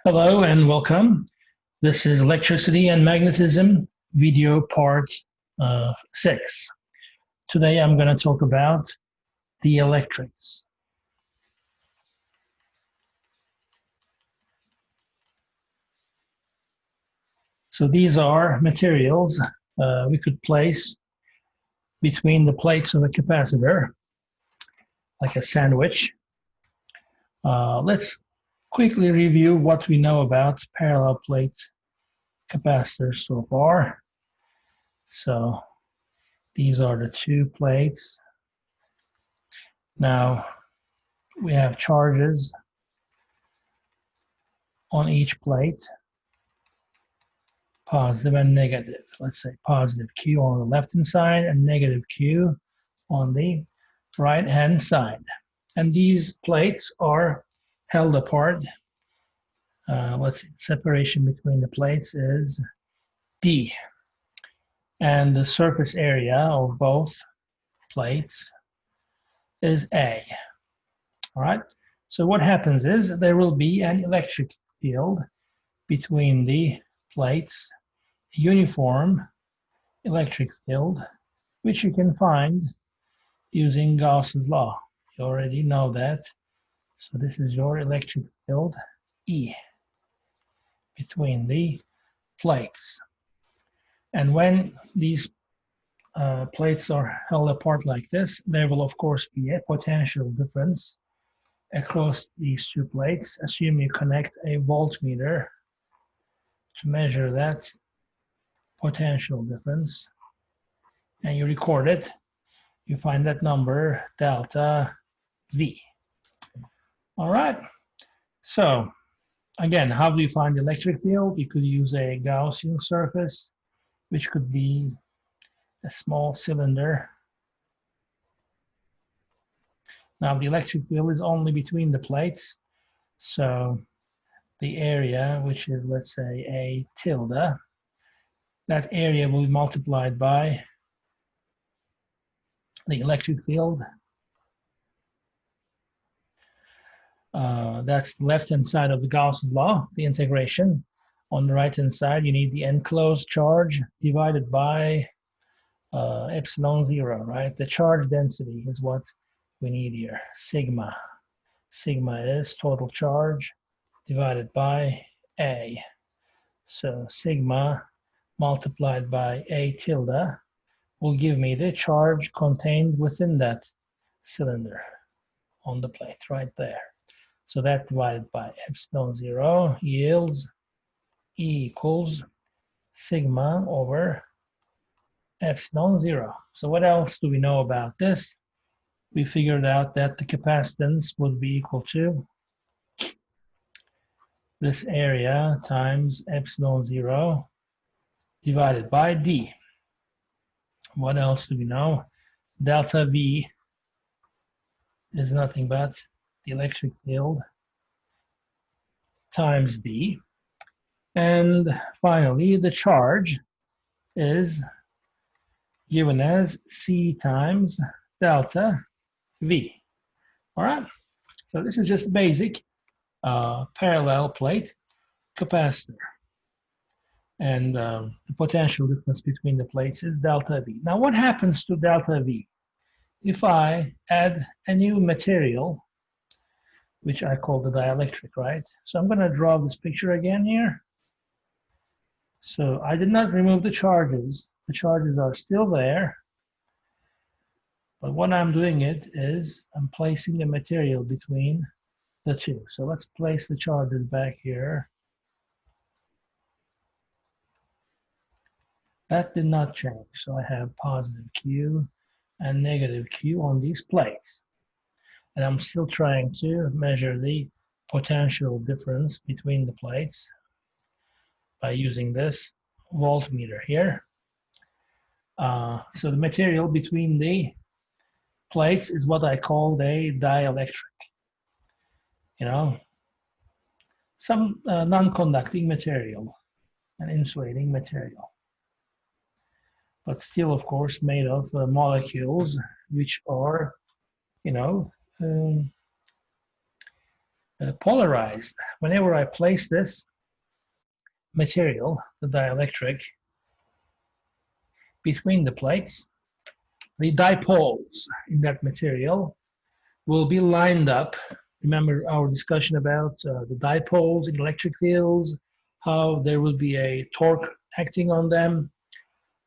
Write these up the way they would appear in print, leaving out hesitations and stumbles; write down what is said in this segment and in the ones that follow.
Hello and welcome. This is Electricity and Magnetism video part 6. Today I'm going to talk about dielectrics. So these are materials we could place between the plates of a capacitor, like a sandwich. Let's quickly review what we know about parallel plate capacitors so far. So these are the two plates. Now we have charges on each plate, positive and negative. Let's say positive Q on the left-hand side and negative Q on the right-hand side. And these plates are held apart. Let's see, separation between the plates is D. And the surface area of both plates is A. All right. So what happens is there will be an electric field between the plates, a uniform electric field, which you can find using Gauss's law. You already know that. So this is your electric field, E, between the plates. And when these plates are held apart like this, there will of course be a potential difference across these two plates. Assume you connect a voltmeter to measure that potential difference, and you record it. You find that number, delta V. All right. So again, how do you find the electric field? You could use a Gaussian surface, which could be a small cylinder. Now the electric field is only between the plates. So the area, which is, let's say, a tilde, that area will be multiplied by the electric field. That's the left-hand side of the Gauss's law, the integration. On the right-hand side, you need the enclosed charge divided by epsilon zero, right? The charge density is what we need here, sigma. Sigma is total charge divided by A. So sigma multiplied by A tilde will give me the charge contained within that cylinder on the plate right there. So that divided by epsilon zero yields E equals sigma over epsilon zero. So what else do we know about this? We figured out that the capacitance would be equal to this area times epsilon zero divided by D. What else do we know? Delta V is nothing but the electric field times D. And finally, the charge is given as C times delta V. All right, so this is just basic parallel plate capacitor. And the potential difference between the plates is delta V. Now, what happens to delta V if I add a new material, which I call the dielectric, right? So I'm going to draw this picture again here. So I did not remove the charges. The charges are still there. But what I'm doing it is I'm placing the material between the two. So let's place the charges back here. That did not change. So I have positive Q and negative Q on these plates. And I'm still trying to measure the potential difference between the plates by using this voltmeter here. So the material between the plates is what I call a dielectric. You know, some non-conducting material, an insulating material. But still, of course, made of molecules which are, you know, polarized. Whenever I place this material, the dielectric, between the plates, the dipoles in that material will be lined up. Remember our discussion about the dipoles in electric fields, how there will be a torque acting on them,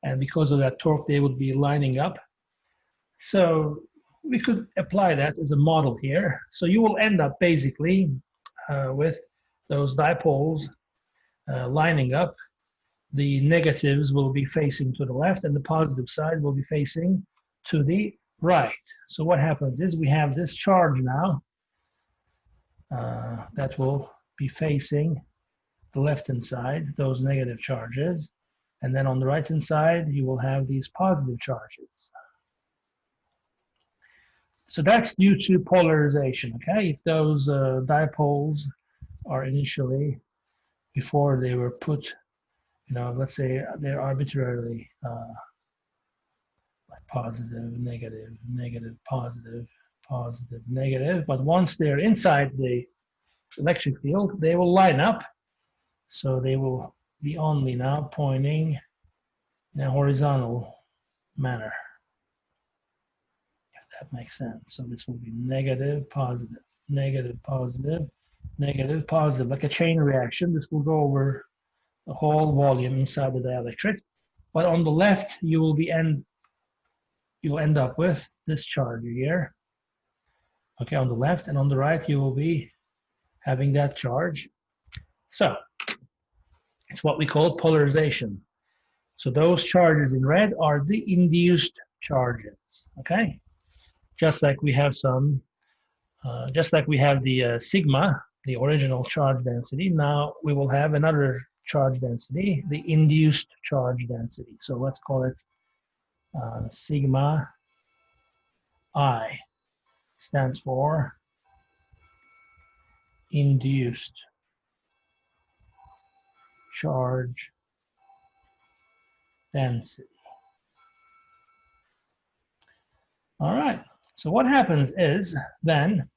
and because of that torque, they would be lining up. So we could apply that as a model here. So you will end up basically with those dipoles lining up. The negatives will be facing to the left and the positive side will be facing to the right. So what happens is we have this charge now that will be facing the left-hand side, those negative charges. And then on the right-hand side, you will have these positive charges. So that's due to polarization, okay? If those dipoles are initially, before they were put, let's say they're arbitrarily like positive, negative, negative, positive, positive, negative, but once they're inside the electric field, they will line up. So they will be only now pointing in a horizontal manner, if that makes sense. So this will be negative, positive, negative, positive, negative, positive, like a chain reaction. This will go over the whole volume inside the dielectric. But on the left, you will end up with this charge here. Okay, on the left, and on the right, you will be having that charge. So it's what we call polarization. So those charges in red are the induced charges. Okay, just like we have the sigma, the original charge density. Now we will have another charge density, the induced charge density. So let's call it sigma I, stands for induced charge density. All right, so what happens is then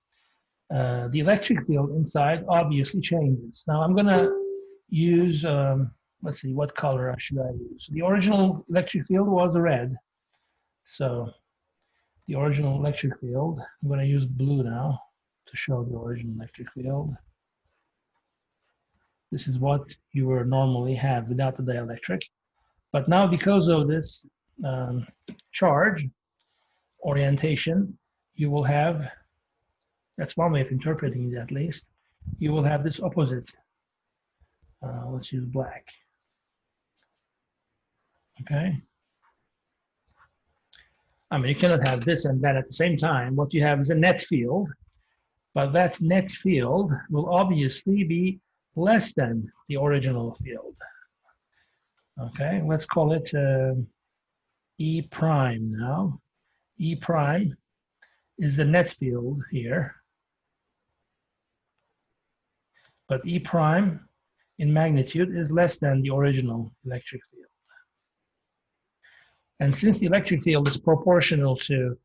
the electric field inside obviously changes. Now I'm going to use, let's see, what color should I use? The original electric field was red. So the original electric field, I'm going to use blue now to show the original electric field. This is what you would normally have without the dielectric. But now because of this charge orientation, you will have, that's one way of interpreting it at least, you will have this opposite. Let's use black. Okay. I mean, you cannot have this and that at the same time. What you have is a net field, but that net field will obviously be less than the original field. Okay, let's call it E prime now. E prime is the net field here, but E prime in magnitude is less than the original electric field. And since the electric field is proportional to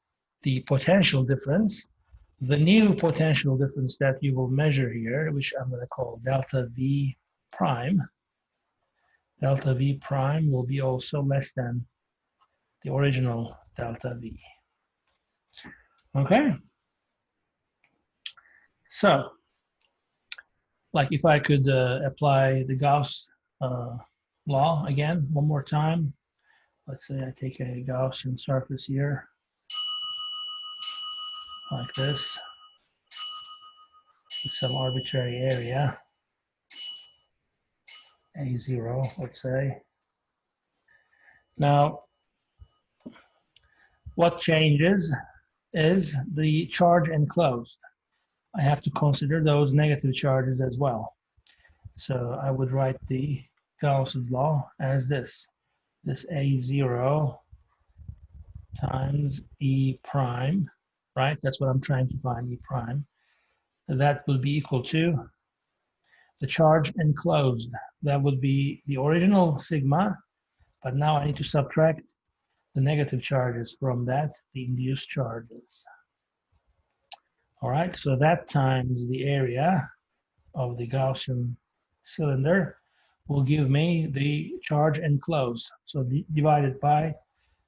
the potential difference, the new potential difference that you will measure here, which I'm going to call delta V prime will be also less than the original delta V. Okay? So, like if I could apply the Gauss law again, one more time. Let's say I take a Gaussian surface here, like this, with some arbitrary area, A0, let's say. Now, what changes is the charge enclosed. I have to consider those negative charges as well. So I would write the Gauss's law as this A0 times E prime, right? That's what I'm trying to find, E prime. That will be equal to the charge enclosed. That would be the original sigma, but now I need to subtract the negative charges from that, the induced charges. All right, so that times the area of the Gaussian cylinder will give me the charge enclosed. So divided by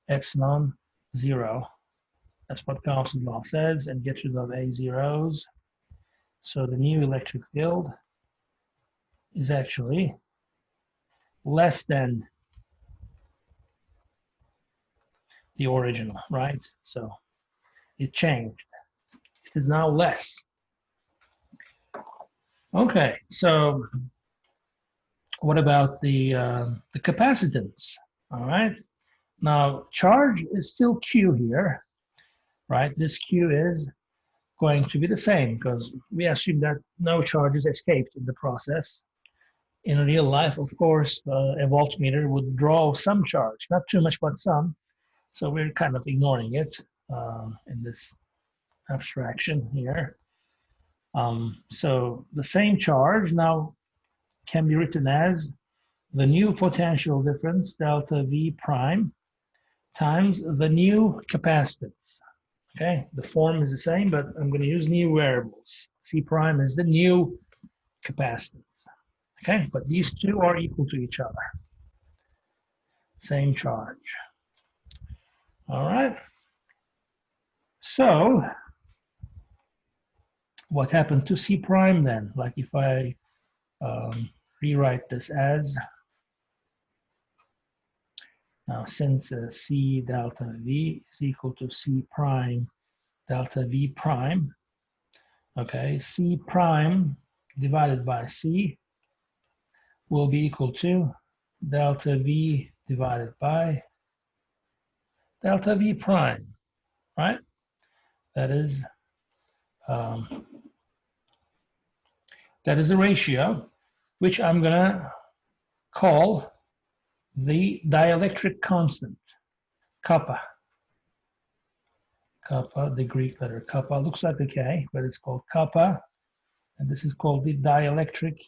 epsilon 0. That's what Gauss's law says, and get rid of A zeros. So the new electric field is actually less than the original, right? So it changed. It is now less. Okay, so what about the capacitance? All right. Now charge is still Q here, right? This Q is going to be the same because we assume that no charges escaped in the process. In real life, of course, a voltmeter would draw some charge, not too much, but some. So we're kind of ignoring it in this abstraction here. So the same charge now can be written as the new potential difference, delta V prime, times the new capacitance. Okay, the form is the same, but I'm going to use new variables. C prime is the new capacitance. Okay, but these two are equal to each other. Same charge. All right. So what happened to C prime then? Like if I rewrite this as, now since C delta V is equal to C prime delta V prime, okay, C prime divided by C will be equal to delta V divided by delta V prime, right? That is a ratio which I'm gonna call the dielectric constant, kappa. Kappa, the Greek letter kappa, looks like a K, but it's called kappa, and this is called the dielectric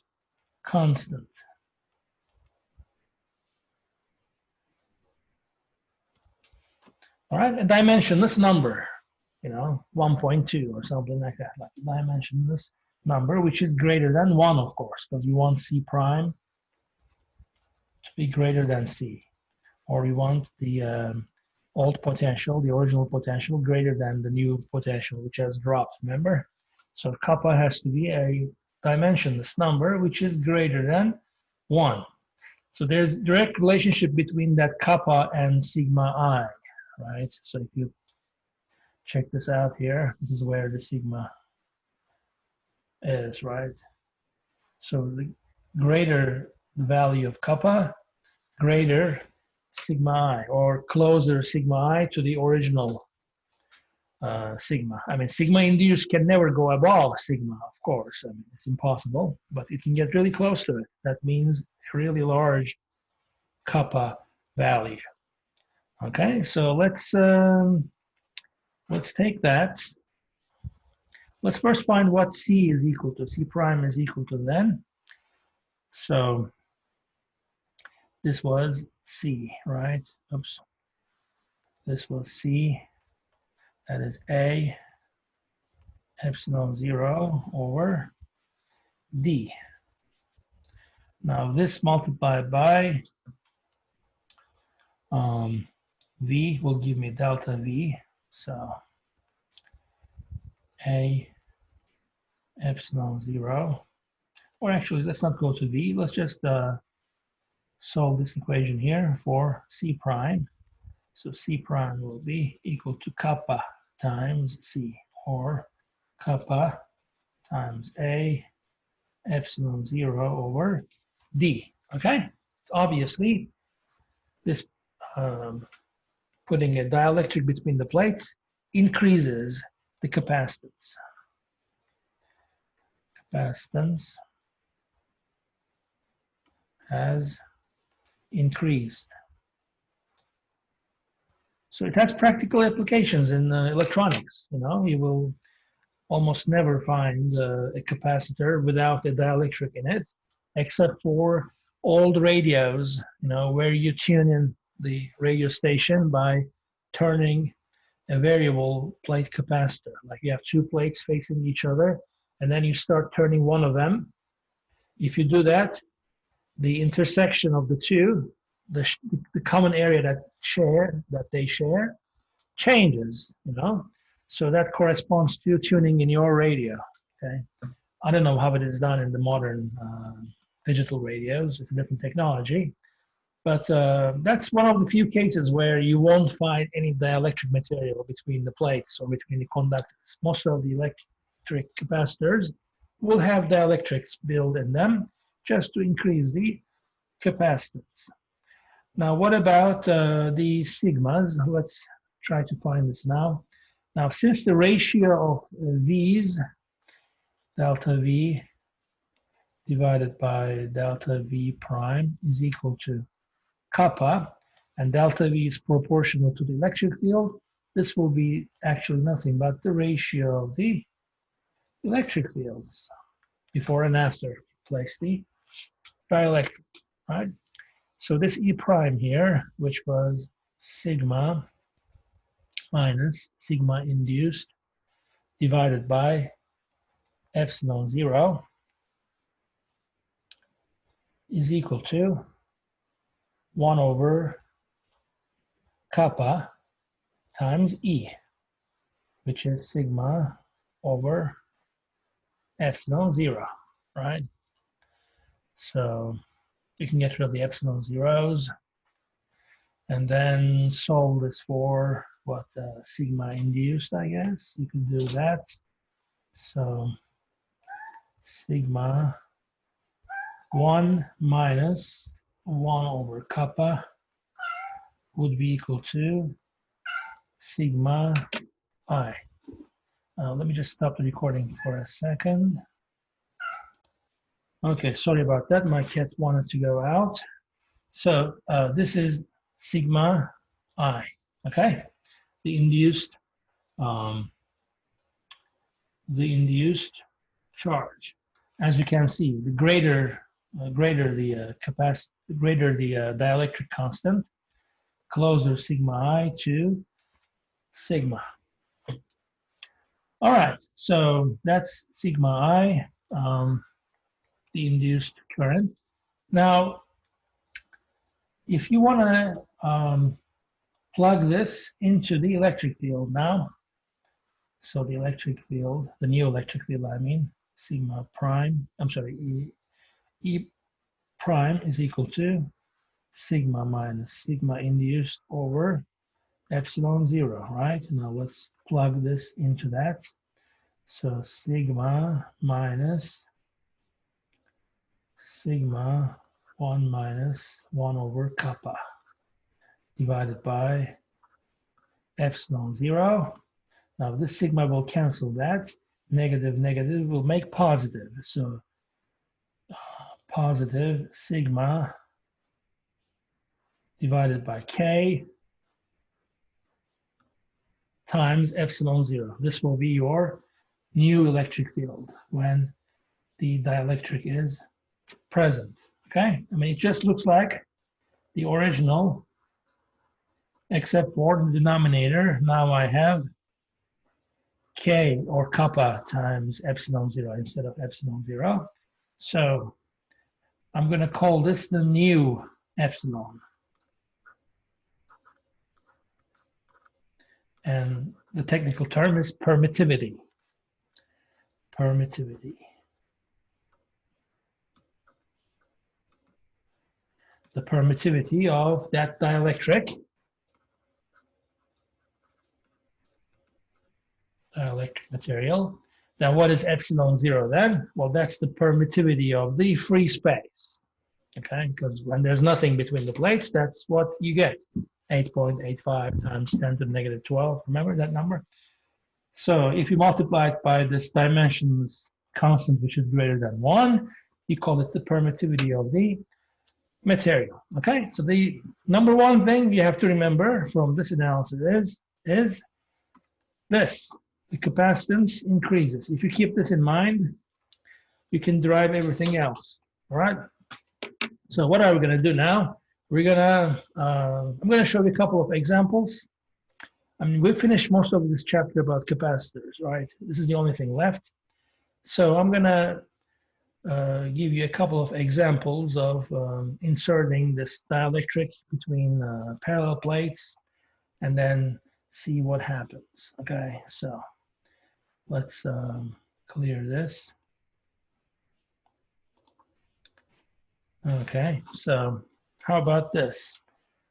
constant. All right, a dimensionless number, 1.2 or something like that, like a dimensionless number, which is greater than 1, of course, because we want C prime to be greater than C, or we want the old potential, the original potential, greater than the new potential, which has dropped, remember? So kappa has to be a dimensionless number, which is greater than 1. So there's a direct relationship between that kappa and sigma I, right? So if you check this out here, this is where the sigma is, right? So the greater the value of kappa, greater sigma I, or closer sigma I to the original sigma. I mean, sigma induced can never go above sigma, of course. I mean, it's impossible, but it can get really close to it. That means a really large kappa value. Okay, so let's take that. Let's first find what C is equal to. C prime is equal to then. So this was C, right? Oops. This was C. That is A epsilon 0 over D. Now this multiplied by V will give me delta V. So A epsilon 0, or actually let's not go to V. Let's just solve this equation here for C prime. So C prime will be equal to kappa times C, or kappa times A epsilon 0 over D. Okay? Obviously, this putting a dielectric between the plates increases the capacitance. Capacitance has increased. So it has practical applications in electronics. You will almost never find a capacitor without a dielectric in it, except for old radios, where you tune in the radio station by turning a variable plate capacitor. Like you have two plates facing each other, and then you start turning one of them. If you do that, the intersection of the two, the common area that they share, changes, you know. So that corresponds to tuning in your radio. Okay, I don't know how it is done in the modern digital radios. It's a different technology, but that's one of the few cases where you won't find any dielectric material between the plates or between the conductors. Most of the electric capacitors will have dielectrics built in them just to increase the capacitance. Now, what about the sigmas? Let's try to find this now. Now, since the ratio of V's, delta V divided by delta V prime is equal to kappa, and delta V is proportional to the electric field, this will be actually nothing but the ratio of the electric fields before and after place the dielectric, right? So this E prime here, which was sigma minus sigma induced divided by epsilon 0 is equal to 1 over kappa times E, which is sigma over epsilon 0, right? So you can get rid of the epsilon zeros and then solve this for what sigma induced, I guess. You can do that. So sigma 1 minus 1 over kappa would be equal to sigma I. Let me just stop the recording for a second. Okay, sorry about that. My cat wanted to go out. So this is sigma I, okay? The induced charge. As you can see, the greater the capacity, the greater the dielectric constant, closer sigma I to sigma. All right, so that's sigma I, the induced current. Now, if you want to plug this into the electric field now, so the electric field, the new electric field, I mean, sigma prime, I'm sorry, E prime is equal to sigma minus sigma induced over epsilon 0, right? Now let's plug this into that. So sigma minus sigma 1 minus 1 over kappa divided by epsilon 0. Now this sigma will cancel that. Negative, negative will make positive. So positive sigma divided by K times epsilon 0. This will be your new electric field when the dielectric is present, okay? I mean, it just looks like the original, except for the denominator. Now I have K or kappa times epsilon 0 instead of epsilon 0. So I'm going to call this the new epsilon. And the technical term is permittivity. Permittivity. The permittivity of that dielectric material. Now, what is epsilon 0 then? Well, that's the permittivity of the free space. Okay, because when there's nothing between the plates, that's what you get. 8.85 times 10 to the negative 12. Remember that number? So if you multiply it by this dimensions constant, which is greater than 1, you call it the permittivity of the material. Okay, so the number one thing you have to remember from this analysis is this. The capacitance increases. If you keep this in mind, you can derive everything else. All right? So what are we going to do now? We're going to, I'm going to show you a couple of examples. I mean, we finished most of this chapter about capacitors, right? This is the only thing left. So I'm going to give you a couple of examples of inserting this dielectric between parallel plates and then see what happens. Okay, so let's clear this. Okay, so how about this?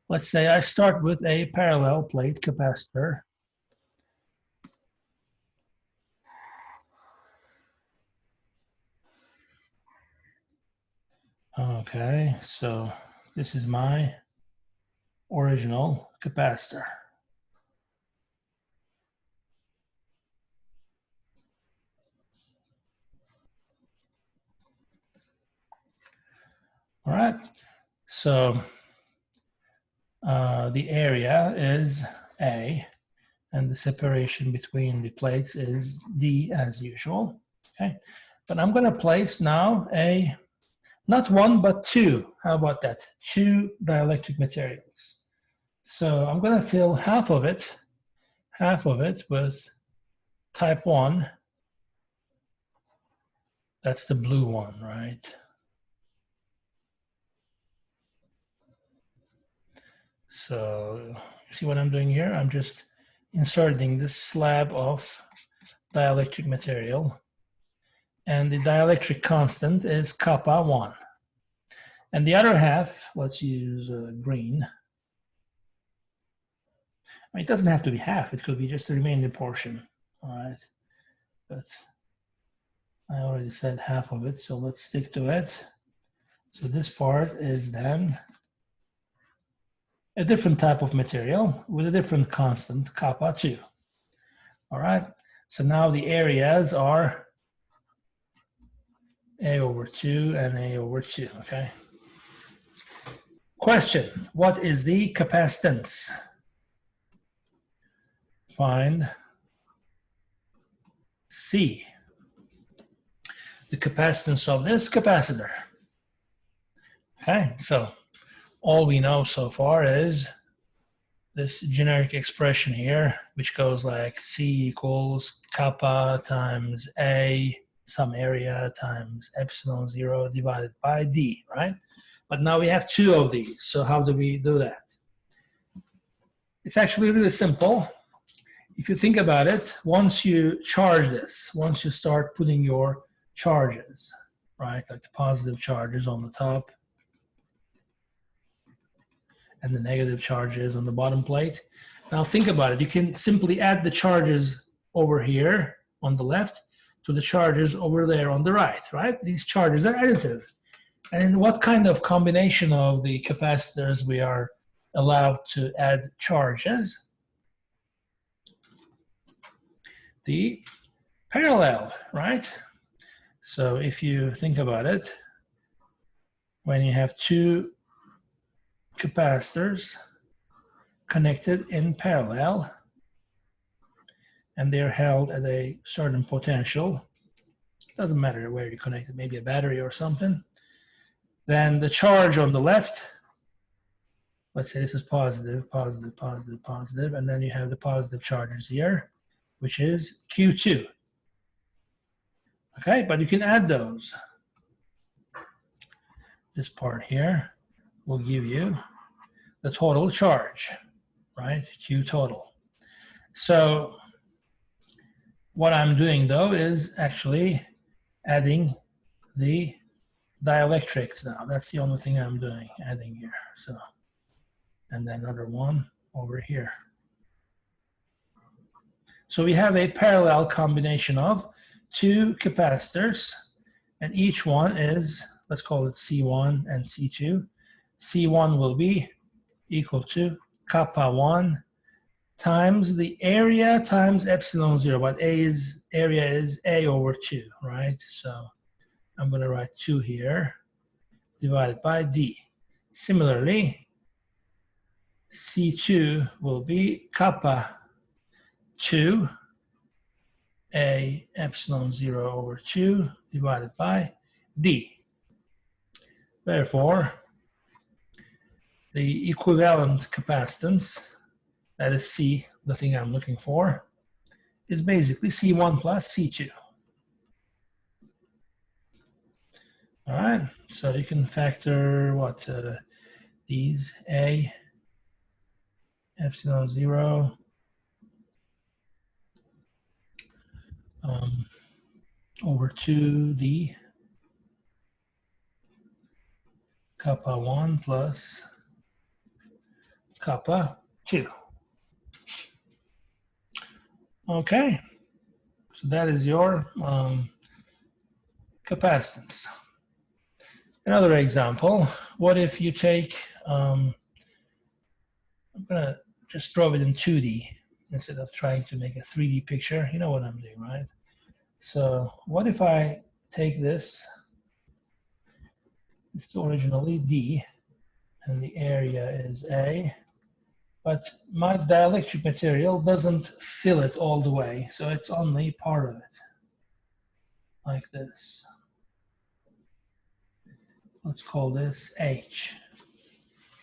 Let's say I start with a parallel plate capacitor. Okay, so this is my original capacitor. All right, so the area is A, and the separation between the plates is D as usual. Okay, but I'm going to place now not one, but two. How about that? Two dielectric materials. So I'm going to fill half of it with type 1. That's the blue one, right? So you see what I'm doing here? I'm just inserting this slab of dielectric material. And the dielectric constant is kappa 1. And the other half, let's use green. I mean, it doesn't have to be half. It could be just the remaining portion, all right? But I already said half of it, so let's stick to it. So this part is then a different type of material with a different constant, kappa 2. All right, so now the areas are A over 2 and A over 2, okay? Question, what is the capacitance? Find C, the capacitance of this capacitor. Okay, so all we know so far is this generic expression here, which goes like C equals kappa times A, some area times epsilon 0 divided by D, right? But now we have two of these, so how do we do that? It's actually really simple. If you think about it, once you charge this, once you start putting your charges, right, like the positive charges on the top and the negative charges on the bottom plate. Now think about it. You can simply add the charges over here on the left to the charges over there on the right? These charges are additive. And in what kind of combination of the capacitors we are allowed to add charges? The parallel, right? So if you think about it, when you have two capacitors connected in parallel and they're held at a certain potential, doesn't matter where you connect it, maybe a battery or something, then the charge on the left, let's say this is positive, positive, positive, positive, and then you have the positive charges here, which is Q2. Okay, but you can add those. This part here will give you the total charge, right? Q total. So what I'm doing though is actually adding the dielectrics now. That's the only thing I'm doing, adding here. So, and then another one over here. So we have a parallel combination of two capacitors, and each one is, let's call it C1 and C2. C1 will be equal to kappa 1 times the area times epsilon 0, but area is A over 2, right? So I'm going to write 2 here divided by D. Similarly, C2 will be kappa 2 A epsilon 0 over 2 divided by D. Therefore, the equivalent capacitance, that is C, the thing I'm looking for, is basically C1 plus C2. All right, so you can factor what these A epsilon 0 over 2D kappa 1 plus kappa 2. Okay, so that is your capacitance. Another example, what if you take, I'm going to just draw it in 2D instead of trying to make a 3D picture. You know what I'm doing, right? So what if I take this, it's originally D, and the area is A, but my dielectric material doesn't fill it all the way, so it's only part of it, like this. Let's call this H.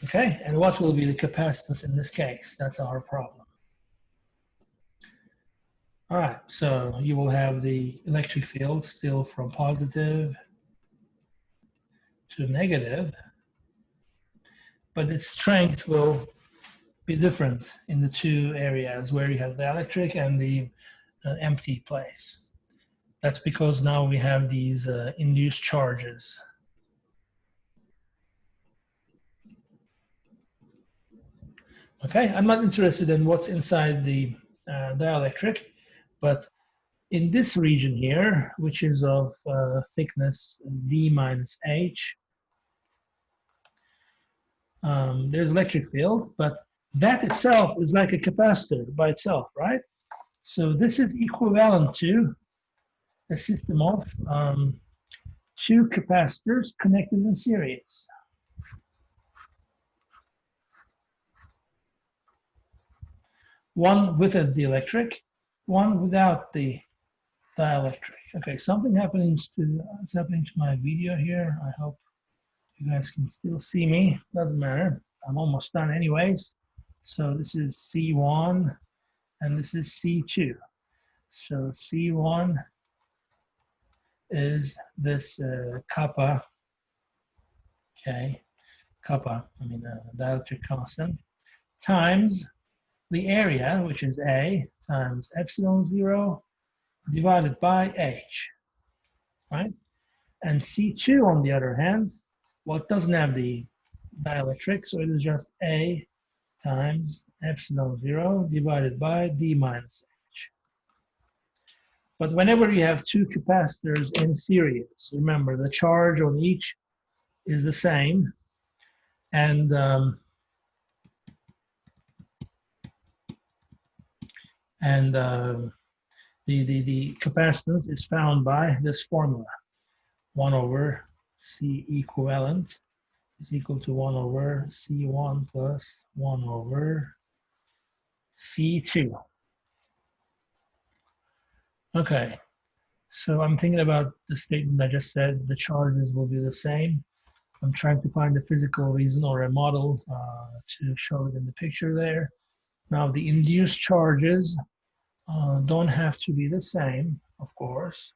Okay, and what will be the capacitance in this case? That's our problem. All right, so you will have the electric field still from positive to negative, but its strength will be different in the two areas where you have the electric and the empty place. That's because now we have these induced charges. Okay, I'm not interested in what's inside the dielectric, but in this region here, which is of thickness D minus H, there's electric field, but that itself is like a capacitor by itself, right? So this is equivalent to a system of two capacitors connected in series. One with a dielectric, one without the dielectric. Okay, something happens to it's happening to my video here. I hope you guys can still see me. Doesn't matter. I'm almost done anyways. So this is C1 and this is C2. So C1 is this kappa, okay, kappa, dielectric constant, times the area, which is A, times epsilon 0 divided by H, right? And C2, on the other hand, well, it doesn't have the dielectric, so it is just A times epsilon 0 divided by D minus H. But whenever you have two capacitors in series, remember the charge on each is the same, and the capacitance is found by this formula. 1 over C equivalent is equal to 1 over C1 plus 1 over C2. Okay, so I'm thinking about the statement I just said, the charges will be the same. I'm trying to find a physical reason or a model to show it in the picture there. Now the induced charges don't have to be the same, of course.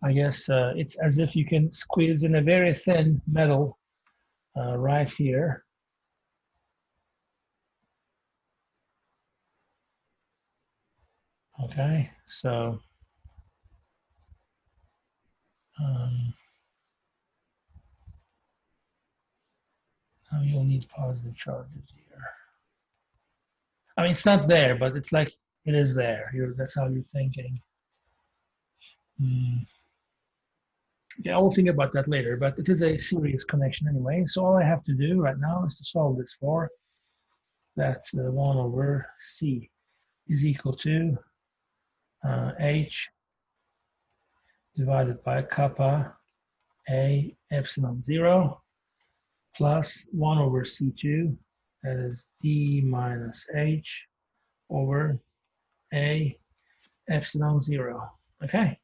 I guess it's as if you can squeeze in a very thin metal right here. Okay, so now you'll need positive charges here. I mean, it's not there, but it's like it is there. That's how you're thinking. Yeah, I'll think about that later, but it is a serious connection anyway. So all I have to do right now is to solve this for that 1 over C is equal to H divided by kappa A epsilon 0 plus 1 over C2, that is D minus H over A epsilon 0. Okay,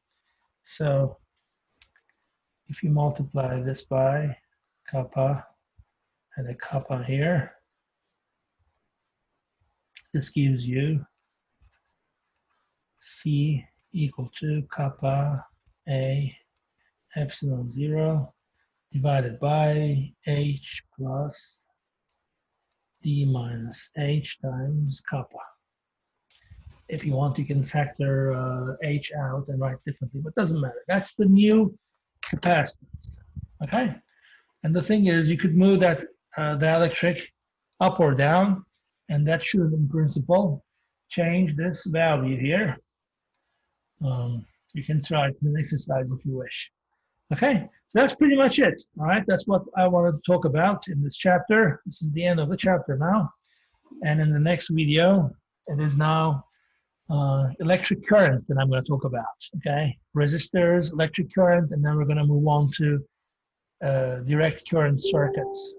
so If you multiply this by kappa and a kappa here, this gives you C equal to kappa A epsilon 0 divided by H plus D minus H times kappa. If you want, you can factor H out and write differently, but it doesn't matter. That's the new capacitance, okay? And the thing is, you could move that dielectric up or down, and that should, in principle, change this value here. You can try it in an exercise if you wish. Okay, so that's pretty much it. All right, that's what I wanted to talk about in this chapter. This is the end of the chapter now. And in the next video, it is now electric current that I'm going to talk about. Okay, resistors, electric current, and then we're going to move on to direct current circuits.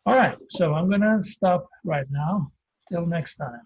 All right, so I'm going to stop right now. Till next time.